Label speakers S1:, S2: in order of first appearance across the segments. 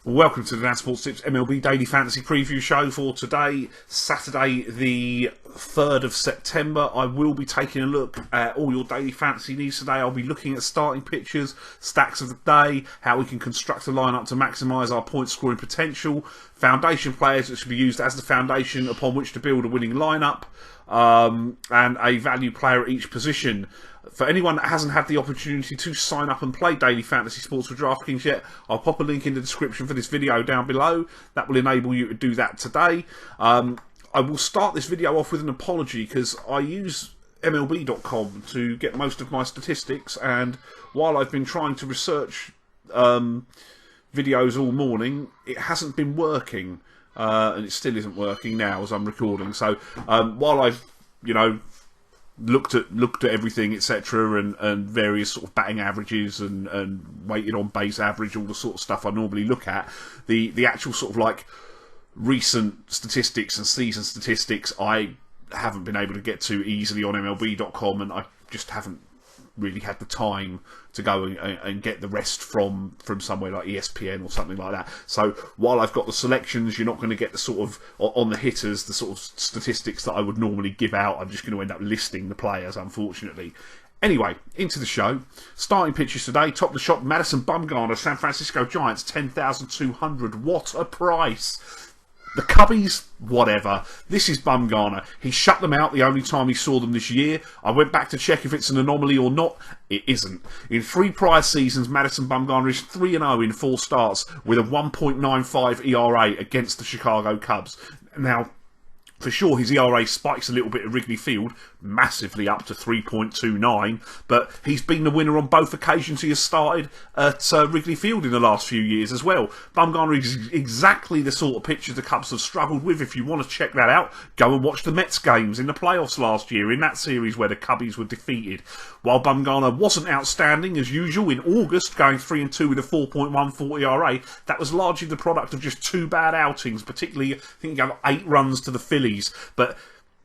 S1: Welcome to the dansports.tips MLB Daily Fantasy Preview Show for today, Saturday the 3rd of September. I will be taking a look at all your daily fantasy needs today. I'll be looking at starting pitchers, stacks of the day, how we can construct a lineup to maximise our point scoring potential, foundation players that should be used as the foundation upon which to build a winning lineup, and a value player at each position. For anyone that hasn't had the opportunity to sign up and play Daily Fantasy Sports with DraftKings yet, I'll pop a link in the description for this video down below. That will enable you to do that today. I will start this video off with an apology because I use MLB.com to get most of my statistics, and while I've been trying to research videos all morning, it hasn't been working, and it still isn't working now as I'm recording. So while I've, looked at everything, etc., and various sort of batting averages and weighted on base average, all the sort of stuff I normally look at, the actual sort of like recent statistics and season statistics I haven't been able to get to easily on MLB.com, and I just haven't really had the time to go and get the rest from somewhere like ESPN or something like that. So while I've got the selections, you're not going to get the sort of, on the hitters, the sort of statistics that I would normally give out. I'm just going to end up listing the players, unfortunately. Anyway, into the show. Starting pitchers today, top of the shop, Madison Bumgarner, San Francisco Giants, 10,200. What a price! The Cubbies, whatever. This is Bumgarner. He shut them out the only time he saw them this year. I went back to check if it's an anomaly or not. It isn't. In 3 prior seasons, Madison Bumgarner is 3-0 in 4 starts with a 1.95 ERA against the Chicago Cubs. Now, for sure, his ERA spikes a little bit at Wrigley Field, massively up to 3.29, but he's been the winner on both occasions he has started at Wrigley Field in the last few years as well. Bumgarner is exactly the sort of pitcher the Cubs have struggled with. If you want to check that out, go and watch the Mets games in the playoffs last year, in that series where the Cubbies were defeated. While Bumgarner wasn't outstanding as usual in August, going 3-2 with a 4.14 ERA, that was largely the product of just 2 bad outings, particularly, I think he gave 8 runs to the Phillies. But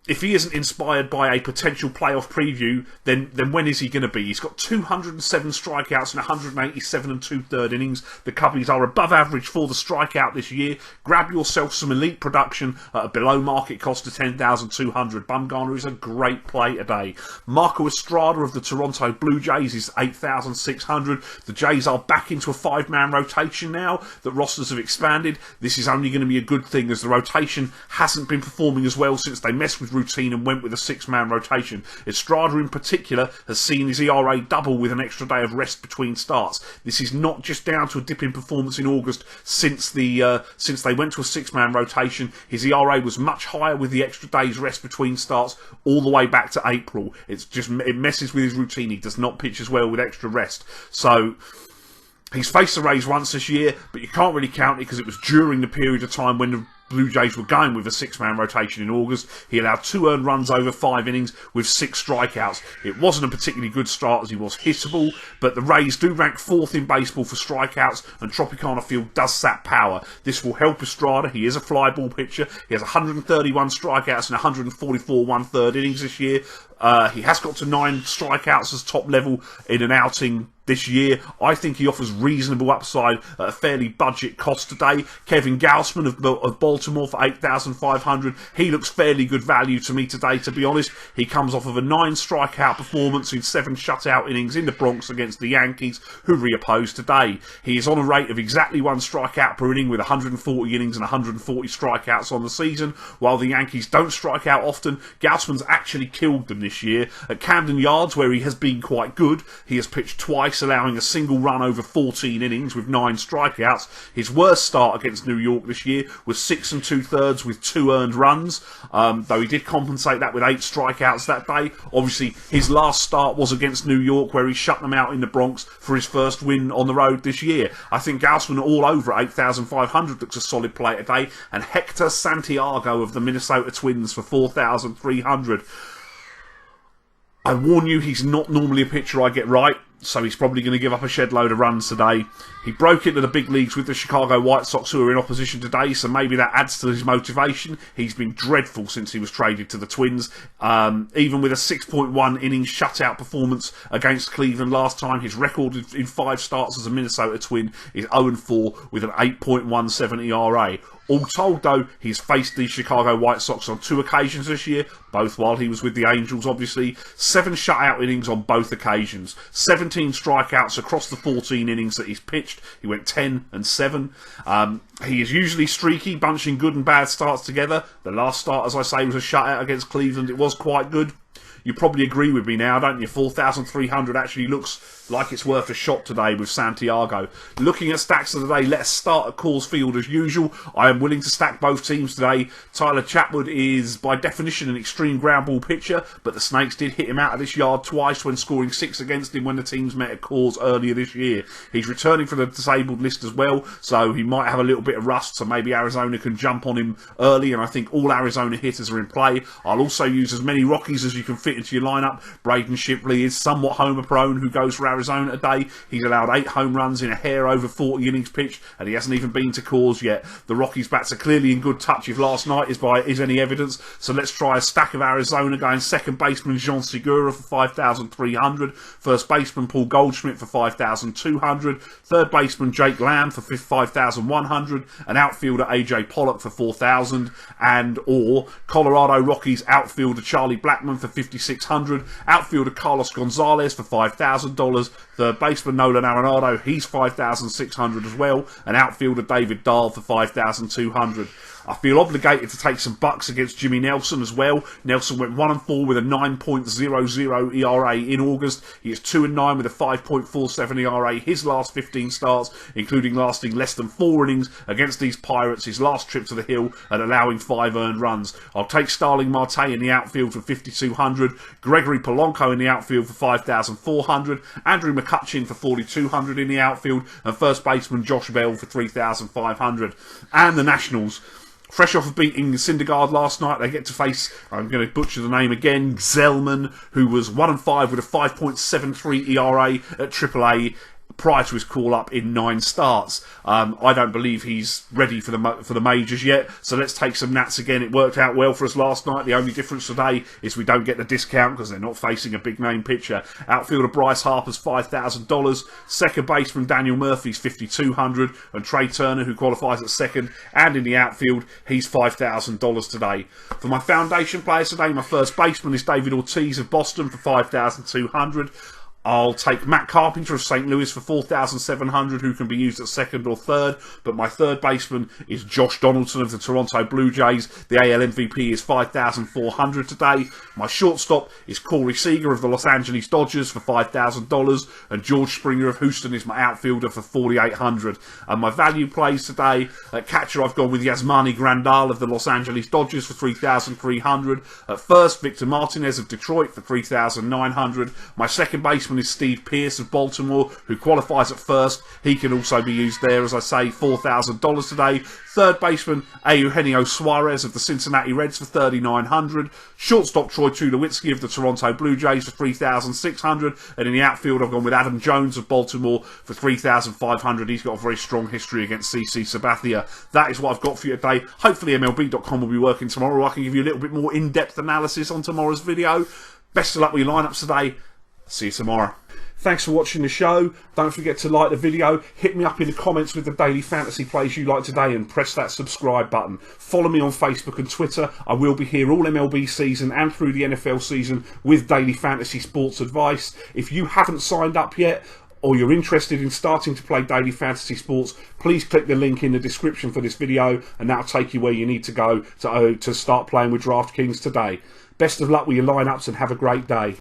S1: if he isn't inspired by a potential playoff preview, then when is he going to be? He's got 207 strikeouts in 187 2/3 innings. The Cubbies are above average for the strikeout this year. Grab yourself some elite production at a below market cost of 10,200. Bumgarner is a great play today. Marco Estrada of the Toronto Blue Jays is 8,600. The Jays are back into a 5-man rotation now that rosters have expanded. This is only going to be a good thing, as the rotation hasn't been performing as well since they messed with routine and went with a 6-man rotation. Estrada in particular has seen his ERA double with an extra day of rest between starts. This is not just down to a dip in performance in August since they went to a 6-man rotation. His ERA was much higher with the extra day's rest between starts all the way back to April. It messes with his routine. He does not pitch as well with extra rest. So he's faced the Rays once this year, but you can't really count it because it was during the period of time when the Blue Jays were going with a 6-man rotation in August. He allowed 2 earned runs over 5 innings with 6 strikeouts. It wasn't a particularly good start as he was hittable, but the Rays do rank 4th in baseball for strikeouts, and Tropicana Field does sap power. This will help Estrada. He is a fly ball pitcher. He has 131 strikeouts and 144 1/3 innings this year. He has got to 9 strikeouts as top level in an outing this year. I think he offers reasonable upside at a fairly budget cost today. Kevin Gausman of Baltimore for 8,500. He looks fairly good value to me today, to be honest. He comes off of a 9 strikeout performance in 7 shutout innings in the Bronx against the Yankees, who reopposed today. He is on a rate of exactly 1 strikeout per inning with 140 innings and 140 strikeouts on the season. While the Yankees don't strike out often, Gausman's actually killed them this year. At Camden Yards, where he has been quite good, he has pitched twice, allowing a single run over 14 innings with 9 strikeouts. His worst start against New York this year was 6 2/3 with 2 earned runs, though he did compensate that with 8 strikeouts that day. Obviously, his last start was against New York, where he shut them out in the Bronx for his first win on the road this year. I think Gausman all over at 8,500 looks a solid play today, and Hector Santiago of the Minnesota Twins for 4,300. I warn you, he's not normally a pitcher I get right. so he's probably going to give up a shed load of runs today. He broke into the big leagues with the Chicago White Sox, who are in opposition today, so maybe that adds to his motivation. He's been dreadful since he was traded to the Twins. Even with a 6.1 innings shutout performance against Cleveland last time, his record in 5 starts as a Minnesota Twin is 0-4 with an 8.17 ERA. All told, though, he's faced the Chicago White Sox on 2 occasions this year, both while he was with the Angels, obviously. 7 shutout innings on both occasions. 17 strikeouts across the 14 innings that he's pitched. He went 10-7. He is usually streaky, bunching good and bad starts together. The last start, as I say, was a shutout against Cleveland. It was quite good. You probably agree with me now, don't you? 4,300 actually looks like it's worth a shot today with Santiago. Looking at stacks of the day, let's start at Coors Field as usual. I am willing to stack both teams today. Tyler Chatwood is, by definition, an extreme ground ball pitcher, but the Snakes did hit him out of this yard twice when scoring 6 against him when the teams met at Coors earlier this year. He's returning from the disabled list as well, so he might have a little bit of rust, so maybe Arizona can jump on him early, and I think all Arizona hitters are in play. I'll also use as many Rockies as you can fit into your lineup. Braden Shipley is somewhat homer prone, who goes for Arizona today. He's allowed 8 home runs in a hair over 40 innings pitched, and he hasn't even been to Coors yet. The Rockies' bats are clearly in good touch if last night is any evidence, so let's try a stack of Arizona going second baseman Jean Segura for 5,300, first baseman Paul Goldschmidt for 5,200, third baseman Jake Lamb for 5,100, and outfielder AJ Pollock for 4,000, and or Colorado Rockies outfielder Charlie Blackmon for 5,600, outfielder Carlos Gonzalez for $5,000, third baseman Nolan Arenado, he's 5,600 as well, and outfielder David Dahl for 5,200. I feel obligated to take some bucks against Jimmy Nelson as well. Nelson went 1-4 with a 9.00 ERA in August. He is 2-9 with a 5.47 ERA his last 15 starts, including lasting less than 4 innings against these Pirates, his last trip to the hill, and allowing 5 earned runs. I'll take Starling Marte in the outfield for 5,200, Gregory Polanco in the outfield for 5,400, Andrew McCutcheon for 4,200 in the outfield, and first baseman Josh Bell for 3,500. And the Nationals, fresh off of beating Syndergaard last night, they get to face, I'm going to butcher the name again, Zellman, who was 1-5 with a 5.73 ERA at AAA prior to his call-up in 9 starts. I don't believe he's ready for the majors yet, so let's take some Nats again. It worked out well for us last night. The only difference today is we don't get the discount because they're not facing a big-name pitcher. Outfielder Bryce Harper's $5,000, second baseman Daniel Murphy's $5,200, and Trey Turner, who qualifies at second, and in the outfield, he's $5,000 today. For my foundation players today, my first baseman is David Ortiz of Boston for $5,200. I'll take Matt Carpenter of St. Louis for 4,700, who can be used at second or third. But my third baseman is Josh Donaldson of the Toronto Blue Jays. The AL MVP is 5,400 today. My shortstop is Corey Seager of the Los Angeles Dodgers for $5,000. And George Springer of Houston is my outfielder for 4,800. And my value plays today, at catcher I've gone with Yasmani Grandal of the Los Angeles Dodgers for 3,300. At first, Victor Martinez of Detroit for 3,900. My second baseman is Steve Pearce of Baltimore, who qualifies at first. He can also be used there, as I say, $4,000 today. Third baseman Eugenio Suarez of the Cincinnati Reds for 3,900. Shortstop Troy Tulowitzki of the Toronto Blue Jays for 3,600. And in the outfield, I've gone with Adam Jones of Baltimore for 3,500. He's got a very strong history against CC Sabathia. That is what I've got for you today. Hopefully MLB.com will be working tomorrow. I can give you a little bit more in-depth analysis on tomorrow's video. Best of luck with your lineups today. See you tomorrow. Thanks for watching the show. Don't forget to like the video. Hit me up in the comments with the daily fantasy plays you like today and press that subscribe button. Follow me on Facebook and Twitter. I will be here all MLB season and through the NFL season with daily fantasy sports advice. If you haven't signed up yet, or you're interested in starting to play daily fantasy sports, please click the link in the description for this video and that'll take you where you need to go to start playing with DraftKings today. Best of luck with your lineups and have a great day.